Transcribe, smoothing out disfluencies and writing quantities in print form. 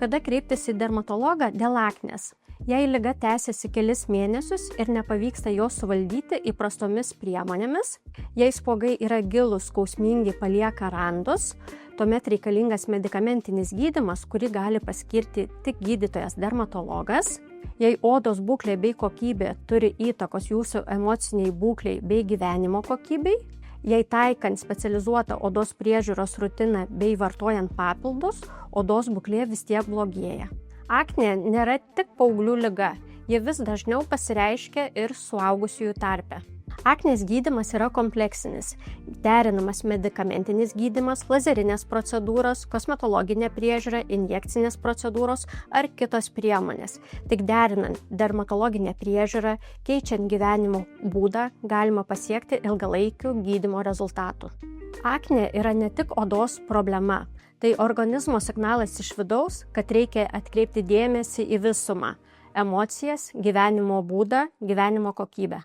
Kada kreiptis į dermatologą dėl aknės? Jei liga tęsiasi kelis mėnesius ir nepavyksta jos suvaldyti įprastomis priemonėmis, jei spuogai yra gilūs, skausmingi, palieka randus, tuomet reikalingas medikamentinis gydymas, kurį gali paskirti tik gydytojas dermatologas. Jei odos būklė bei kokybė turi įtakos jūsų emociniai būklei bei gyvenimo kokybei, jei taikant specializuotą odos priežiūros rutiną bei vartojant papildus, odos būklė vis tiek blogėja. Aknė nėra tik paauglių liga, ji vis dažniau pasireiškia ir suaugusiųjų tarpe. Aknės gydymas yra kompleksinis, derinamas medikamentinis gydymas, lazerinės procedūros, kosmetologinė priežiūra, injekcinės procedūros ar kitos priemonės. Tik derinant dermatologinę priežiūrą, keičiant gyvenimo būdą, galima pasiekti ilgalaikių gydymo rezultatų. Aknė yra ne tik odos problema, tai organizmo signalas iš vidaus, kad reikia atkreipti dėmesį į visumą – emocijas, gyvenimo būdą, gyvenimo kokybę.